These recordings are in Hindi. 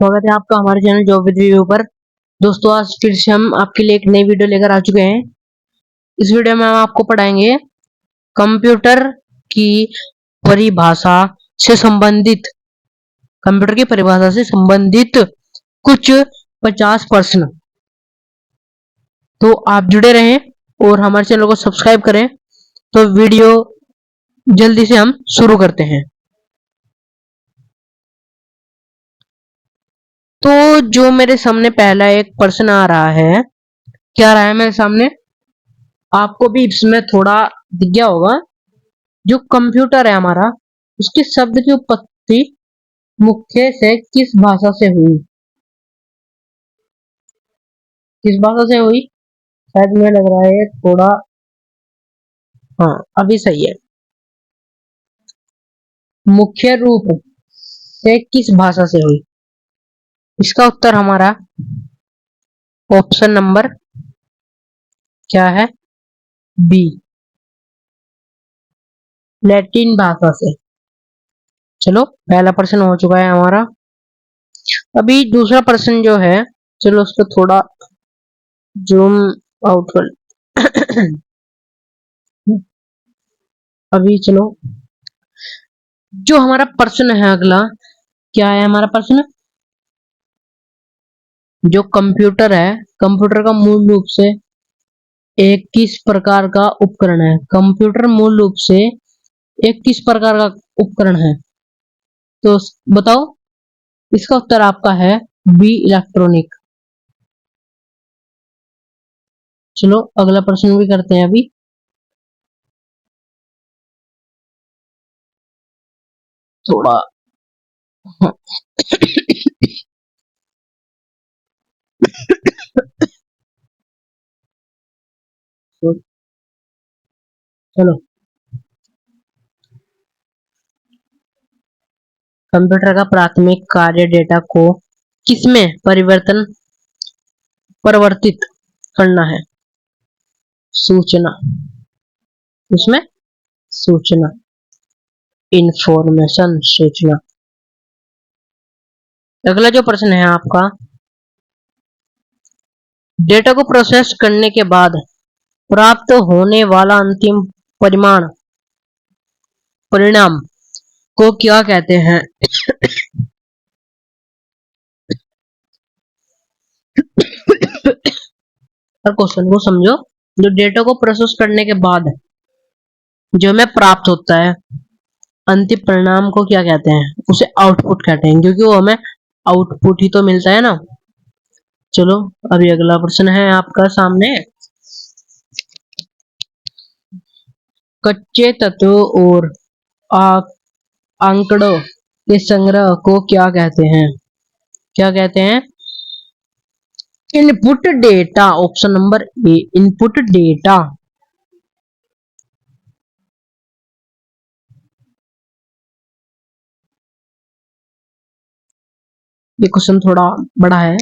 स्वागत है आपका हमारे चैनल जॉब विद रिव्यू पर। दोस्तों आज फिर से हम आपके लिए एक नई वीडियो लेकर आ चुके हैं। इस वीडियो में हम आपको पढ़ाएंगे कंप्यूटर की परिभाषा से संबंधित कंप्यूटर की परिभाषा से संबंधित कुछ 50 प्रश्न। तो आप जुड़े रहें और हमारे चैनल को सब्सक्राइब करें। तो वीडियो जल्दी से हम शुरू करते हैं। तो जो मेरे सामने पहला एक प्रश्न आ रहा है, क्या रहा है मेरे सामने, आपको भी इसमें थोड़ा दिख गया होगा। जो कंप्यूटर है हमारा, उसके शब्द की उत्पत्ति मुख्य से किस भाषा से हुई? किस भाषा से हुई? शायद मुझे लग रहा है थोड़ा, हाँ अभी सही है। मुख्य रूप से किस भाषा से हुई? इसका उत्तर हमारा ऑप्शन नंबर क्या है? बी, लैटिन भाषा से। चलो पहला प्रश्न हो चुका है हमारा। अभी दूसरा प्रश्न जो है, चलो उसको थोड़ा जूम आउट कर अभी चलो जो हमारा प्रश्न है अगला, क्या है हमारा प्रश्न? जो कंप्यूटर है, कंप्यूटर का मूल रूप से एक किस प्रकार का उपकरण है? कंप्यूटर मूल रूप से एक किस प्रकार का उपकरण है? तो बताओ। इसका उत्तर आपका है बी, इलेक्ट्रॉनिक। चलो अगला प्रश्न भी करते हैं अभी। थोड़ा हाँ। चलो, कंप्यूटर का प्राथमिक कार्य डेटा को किसमें परिवर्तित करना है? सूचना। इसमें सूचना, इंफॉर्मेशन, सूचना। अगला जो प्रश्न है आपका, डेटा को प्रोसेस करने के बाद प्राप्त होने वाला अंतिम परिमाण परिणाम को क्या कहते हैं? हर क्वेश्चन को समझो। जो डेटा को प्रोसेस करने के बाद जो हमें प्राप्त होता है अंतिम परिणाम को क्या कहते हैं? उसे आउटपुट कहते हैं, क्योंकि वो हमें आउटपुट ही तो मिलता है ना। चलो अभी अगला प्रश्न है आपका सामने। कच्चे तत्वों और आंकड़ों के संग्रह को क्या कहते हैं? क्या कहते हैं? Input data. ऑप्शन नंबर ए, इनपुट डेटा। ये क्वेश्चन थोड़ा बड़ा है।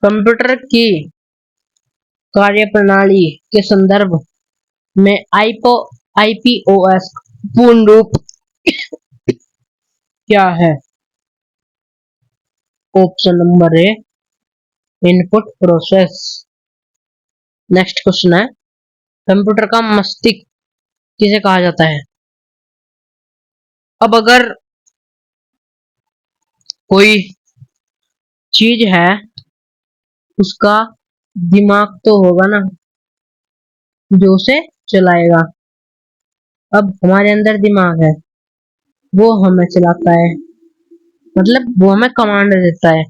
कंप्यूटर की कार्यप्रणाली के संदर्भ में आईपीओएस पूर्ण रूप क्या है? ऑप्शन नंबर ए, इनपुट प्रोसेस। नेक्स्ट क्वेश्चन है, कंप्यूटर का मस्तिष्क किसे कहा जाता है? अब अगर कोई चीज है, उसका दिमाग तो होगा ना, जो उसे चलाएगा। अब हमारे अंदर दिमाग है, वो हमें चलाता है, मतलब वो हमें कमांड देता है।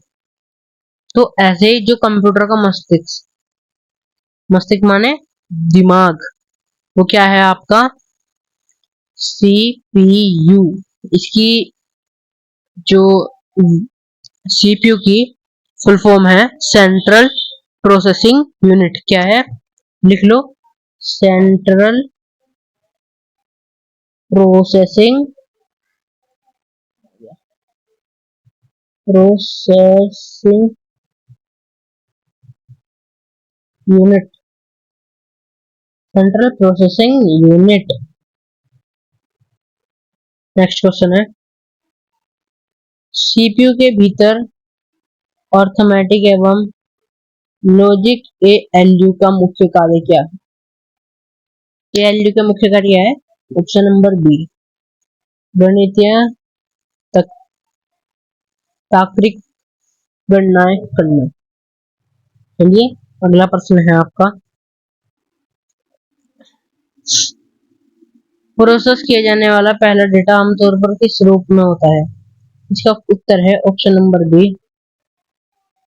तो ऐसे ही जो कंप्यूटर का मस्तिष्क, मस्तिष्क माने दिमाग, वो क्या है आपका? सीपीयू। इसकी जो सीपीयू की फुल फॉर्म है सेंट्रल प्रोसेसिंग यूनिट। क्या है? लिख लो, central processing processing unit. Central processing unit. Next question है, सीपीयू के भीतर अर्थमेटिक एवं लॉजिक एएलयू का मुख्य कार्य क्या है? एएलयू का मुख्य कार्य है ऑप्शन नंबर बी, गणितीय तार्किक गणनाएं करना। चलिए अगला प्रश्न है आपका, प्रोसेस किया जाने वाला पहला डेटा आमतौर पर किस रूप में होता है? इसका उत्तर है ऑप्शन नंबर बी,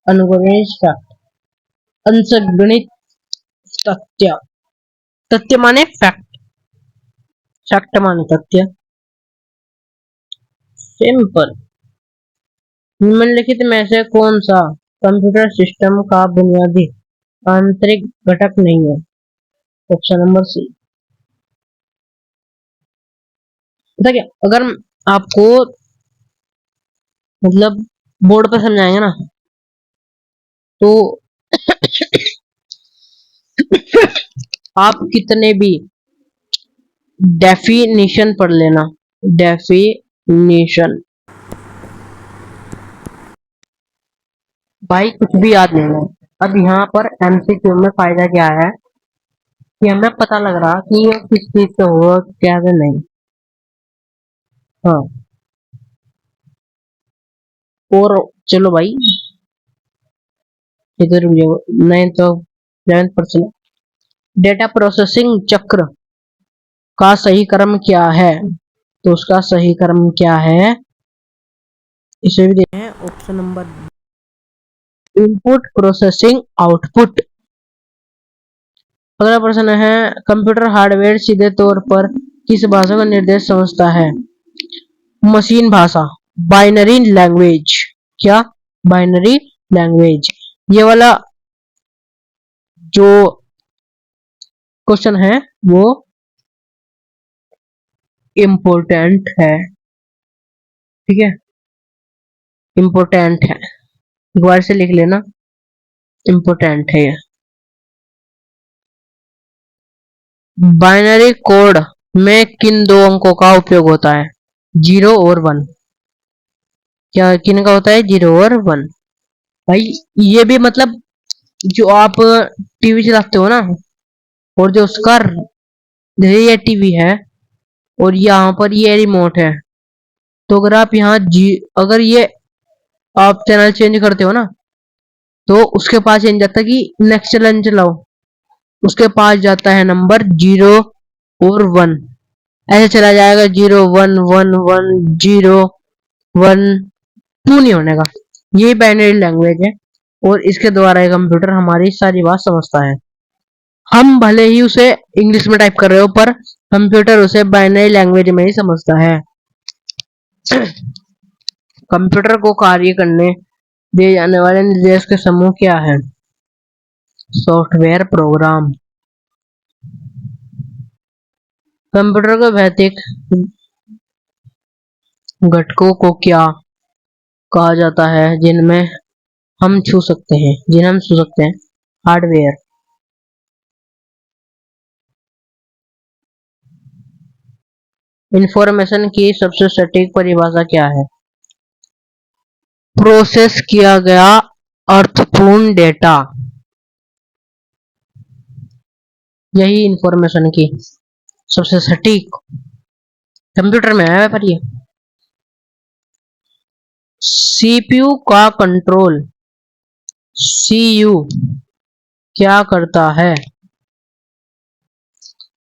अनगणित फैक्ट, अंशगणित तथ्य। तथ्य माने फैक्ट, फैक्ट माने तथ्य। सिंपल। निम्नलिखित में से कौन सा कंप्यूटर सिस्टम का बुनियादी आंतरिक घटक नहीं है? Option number C. पता क्या, अगर आपको मतलब बोर्ड पर समझाएंगे ना तो आप कितने भी डेफिनेशन पढ़ लेना, डेफिनेशन, भाई कुछ भी याद नहीं है। अब यहाँ पर एमसीक्यू में फायदा क्या है कि हमें पता लग रहा कि ये किस चीज से होगा क्या से नहीं। हाँ, और चलो भाई इधर नहीं तो 11%। डेटा प्रोसेसिंग चक्र का सही क्रम क्या है? तो उसका सही क्रम क्या है इसे भी देते हैं option number, input processing output. अगला प्रश्न है, कंप्यूटर हार्डवेयर सीधे तौर पर किस भाषा का निर्देश समझता है? मशीन भाषा, बाइनरी लैंग्वेज। क्या? Binary language. ये वाला जो क्वेश्चन है वो इम्पोर्टेंट है, ठीक है, इम्पोर्टेंट है, एक बार से लिख लेना, इम्पोर्टेंट है ये। बाइनरी कोड में किन दो अंकों का उपयोग होता है? 0 और 1। क्या किन का होता है? 0 और 1। भाई ये भी मतलब जो आप टीवी चलाते हो ना, और जो उसका जैसे ये टीवी है और यहाँ पर ये रिमोट है, तो अगर आप यहाँ अगर ये आप चैनल चेंज करते हो ना तो उसके पास चेंज जाता है कि नेक्स्ट चैनल चलाओ, उसके पास जाता है नंबर 0 और 1, ऐसे चला जाएगा 0 1 1 1 0 1 2 नहीं होने का। ये बाइनरी लैंग्वेज है और इसके द्वारा ये कंप्यूटर हमारी सारी बात समझता है। हम भले ही उसे इंग्लिश में टाइप कर रहे हो पर कंप्यूटर उसे बाइनरी लैंग्वेज में ही समझता है। कंप्यूटर को कार्य करने दिए जाने वाले निर्देश के समूह क्या है? Software program. कंप्यूटर के भौतिक घटकों को क्या कहा जाता है जिन्हें हम छू सकते हैं? हार्डवेयर। इंफॉर्मेशन की सबसे सटीक परिभाषा क्या है? प्रोसेस किया गया अर्थपूर्ण डेटा, यही इंफॉर्मेशन की सबसे सटीक कंप्यूटर में है पर ये। सीपीयू का कंट्रोल सीयू क्या करता है?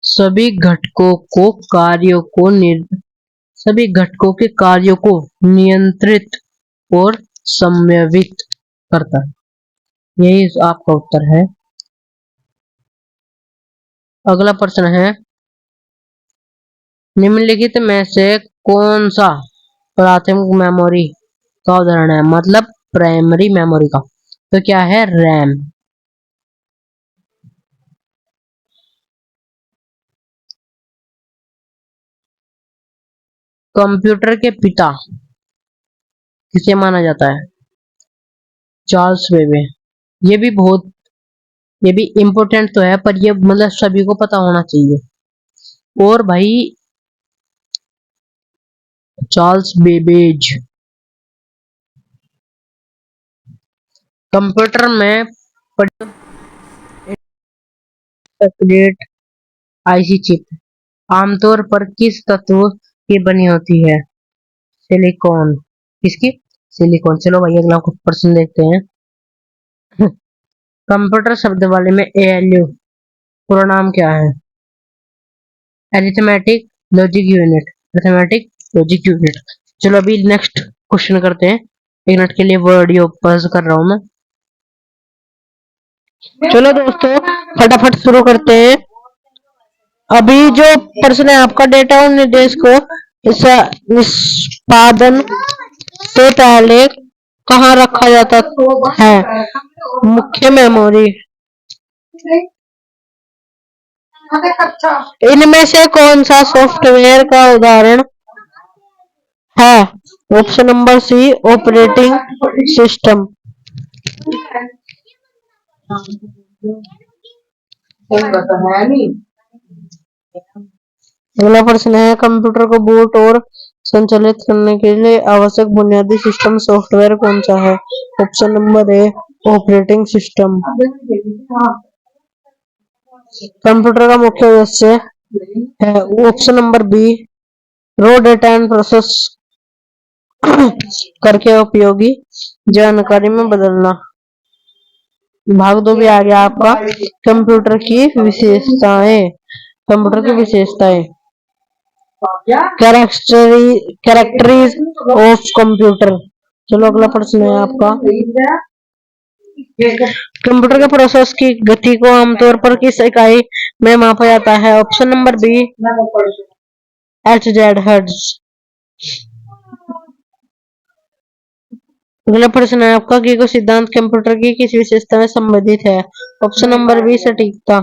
सभी घटकों के कार्यों को नियंत्रित और समन्वित करता है। यही आपका उत्तर है। अगला प्रश्न है, निम्नलिखित में से कौन सा प्राथमिक मेमोरी का उदाहरण है? मतलब प्राइमरी मेमोरी का। तो क्या है? रैम। कंप्यूटर के पिता किसे माना जाता है? चार्ल्स बेबे। ये भी इम्पोर्टेंट तो है पर ये मतलब सभी को पता होना चाहिए। और भाई चार्ल्स बेबेज। कंप्यूटर में सर्किट आईसी चिप आमतौर पर किस तत्व की बनी होती है? सिलिकॉन। किसकी? सिलिकॉन। चलो भाई अगला प्रश्न देखते हैं। कंप्यूटर शब्द वाले में एएलयू पूरा नाम क्या है? Arithmetic logic unit. Arithmetic logic unit. चलो अभी नेक्स्ट क्वेश्चन करते हैं। एक मिनट के लिए वीडियो पॉज कर रहा हूं मैं। चलो दोस्तों फटाफट शुरू करते हैं। अभी जो प्रश्न है आपका, डेटा और निर्देश को निष्पादन से पहले कहाँ रखा जाता है? मुख्य मेमोरी। इनमें से कौन सा सॉफ्टवेयर का उदाहरण है? Option number C operating system. अगला प्रश्न है कंप्यूटर को बूट और संचालित करने के लिए आवश्यक बुनियादी सिस्टम सॉफ्टवेयर कौन सा है? Option number A operating system. Computer का मुख्य उद्देश्य है option number B raw data and process करके उपयोगी जानकारी में बदलना। भाग दो भी आ गया आपका कंप्यूटर की विशेषताएं। कंप्यूटर की विशेषताएं कैरेक्टरीज ऑफ कंप्यूटर। चलो अगला प्रश्न है आपका। कंप्यूटर के प्रोसेस की गति को आमतौर पर किस इकाई में मापा जाता है? Option number B HZ hertz. अगला प्रश्न है आपका गीगो सिद्धांत कंप्यूटर की किस विशेषता में संबंधित है? ऑप्शन नंबर बी सटीकता।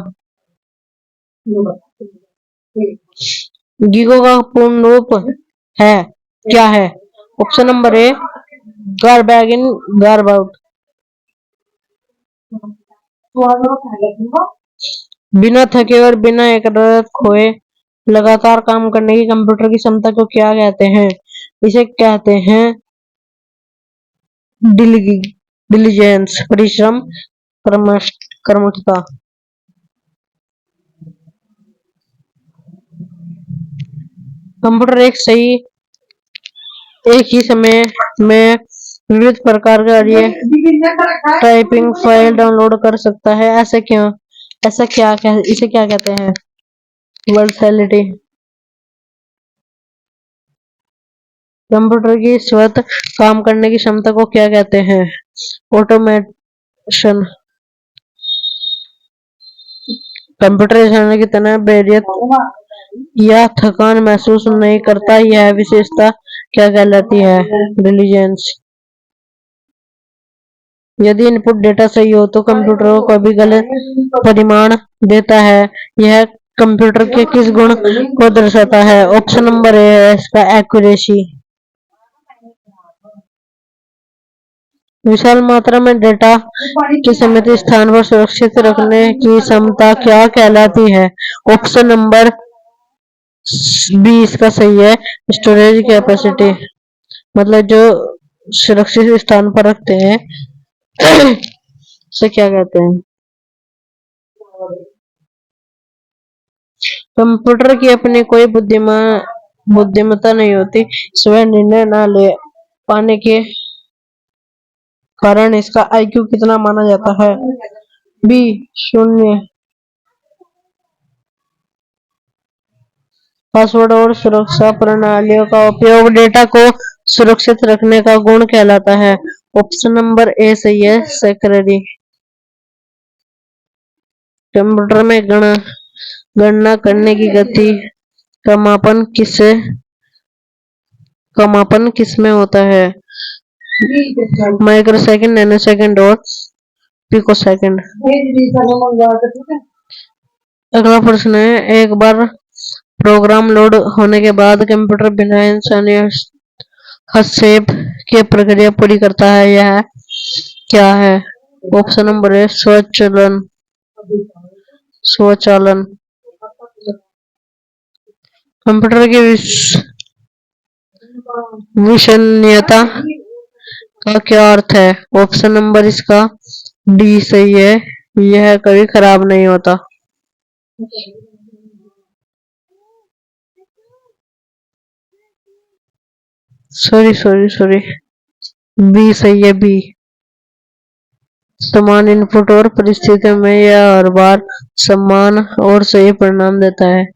गीगो का पूर्ण रूप है क्या है? Option number A garbage in garb out. बिना थके और बिना एकाग्रता खोए लगातार काम करने की कंप्यूटर की क्षमता को क्या कहते हैं? इसे कहते हैं डिलीजेंस, परिश्रम, कर्मठता। कंप्यूटर एक ही समय में विविध प्रकार के टाइपिंग फाइल डाउनलोड कर सकता है। ऐसा क्यों? इसे क्या कहते हैं? वर्सैटिलिटी। कंप्यूटर की स्वतः काम करने की क्षमता को क्या कहते हैं? ऑटोमेशन। कंप्यूटर चलाने की तरह बोरियत या थकान महसूस नहीं करता, यह विशेषता क्या कहलाती है? डिलीजेंस। यदि इनपुट डेटा सही हो तो कंप्यूटर को कभी गलत परिणाम देता है। यह कंप्यूटर के किस गुण को दर्शाता है? ऑप्शन नंबर ए है इसका एक्यूरेसी। विशाल मात्रा में डेटा के सीमित स्थान पर सुरक्षित रखने की क्षमता क्या कहलाती है? ऑप्शन नंबर बी इसका सही है स्टोरेज कैपेसिटी। मतलब जो सुरक्षित स्थान पर रखते हैं उसे क्या कहते हैं? कंप्यूटर की अपनी कोई बुद्धिमत्ता नहीं होती। स्वयं निर्णय न ले पाने के कारण इसका आईक्यू कितना माना जाता है? बी 0। पासवर्ड और सुरक्षा प्रणालियों का उपयोग डेटा को सुरक्षित रखने का गुण कहलाता है। ऑप्शन नंबर ए सही है सिक्योरिटी। कंप्यूटर में गणना करने की गति का मापन किस में होता है? माइक्रोसेकंड, नैनोसेकंड और पिकोसेकंड। अगला प्रश्न है एक बार प्रोग्राम लोड होने के बाद कंप्यूटर बिना इंसानी हस्तक्षेप की प्रक्रिया पूरी करता है, यह क्या है? ऑप्शन नंबर ए स्वचालन। कंप्यूटर की विश्वसनीयता का क्या अर्थ है? ऑप्शन नंबर इसका डी सही है। यह कभी खराब नहीं होता। सॉरी सॉरी सॉरी, बी सही है, बी। समान इनपुट और परिस्थितियों में यह हर बार समान और सही परिणाम देता है।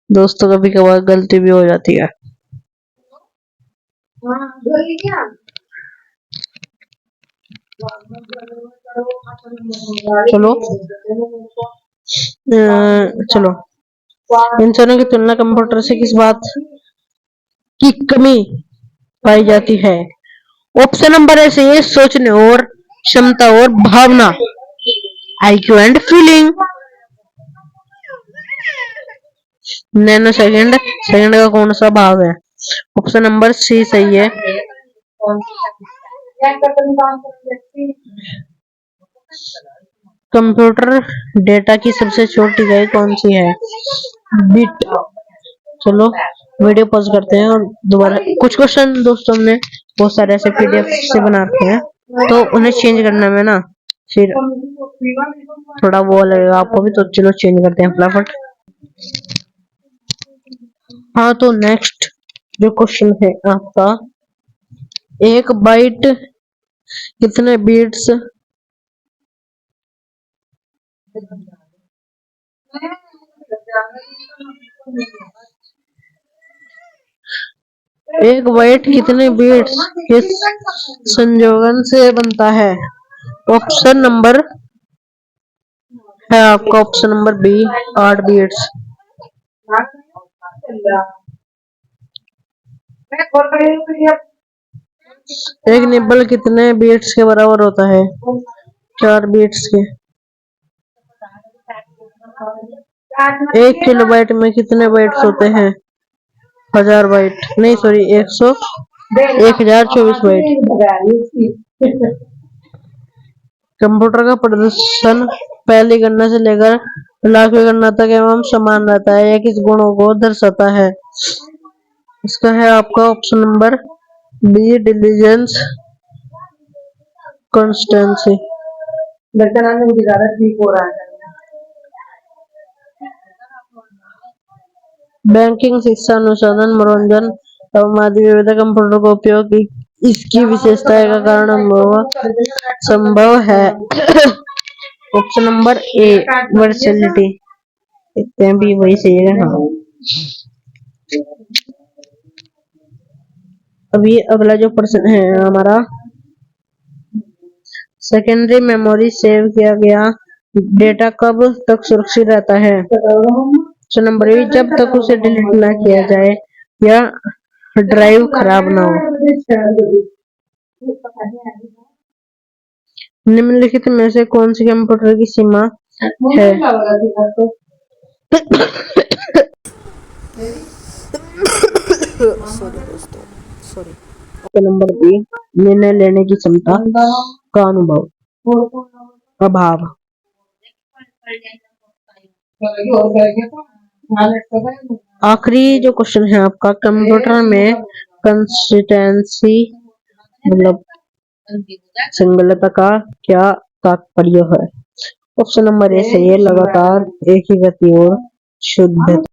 दोस्तों कभी कभार गलती भी हो जाती है। चलो चलो, इंसानों की तुलना कंप्यूटर से किस बात की कमी पाई जाती है? ऑप्शन नंबर ए सही है, सोचने और क्षमता और भावना, IQ and feeling. Nano second, second का कौन सा भाग है? ऑप्शन नंबर सी सही है। कंप्यूटर डेटा की सबसे छोटी इकाई कौन सी है? बिट। चलो वीडियो पॉज करते हैं और दोबारा कुछ क्वेश्चन दोस्तों हमने बहुत सारे ऐसे PDF से बना रखे हैं, तो उन्हें चेंज करने में ना फिर थोड़ा वो लगेगा आपको भी, तो चलो चेंज करते हैं फटाफट। हाँ, तो नेक्स्ट जो क्वेश्चन है आपका, एक बाइट कितने बीट्स? एक बाइट कितने बीट्स के संयोजन से बनता है? ऑप्शन नंबर है आपका ऑप्शन नंबर बी, 8 बीट्स। एक निबल कितने बीट्स के बराबर होता है? 4 बीट्स के। 1 किलोबाइट में कितने बाइट्स होते हैं? 1000 बाइट, नहीं सॉरी 1024 बाइट। कंप्यूटर का प्रदर्शन पहली गणना से लेकर लाखवीं गणना तक एवं समान रहता है। यह किस गुणों को दर्शाता है? इसका है आपका option number B, diligence, constancy. Banking, शिक्षा, अनुसंधान, मनोरंजन एवं आदि विविध कंप्यूटर का उपयोग इसकी विशेषता का कारण संभव है। Option number A, versatility. इतने भी वही सही है। हाँ, अभी अगला जो प्रश्न है हमारा, सेकेंडरी मेमोरी सेव किया गया डेटा कब तक सुरक्षित रहता है? ऑप्शन नंबर ए, जब तक उसे डिलीट ना किया जाए या ड्राइव खराब ना हो। निम्नलिखित में से कौन सी कंप्यूटर की सीमा है? सॉरी दोस्तों, सॉरी। नंबर बी, निर्णय लेने की क्षमता का अभाव। आखिरी जो क्वेश्चन है आपका, कंप्यूटर में कंसिस्टेंसी मतलब संगलता का क्या तात्पर्य है? ऑप्शन नंबर ए सही है, लगातार एक ही गति और शुद्ध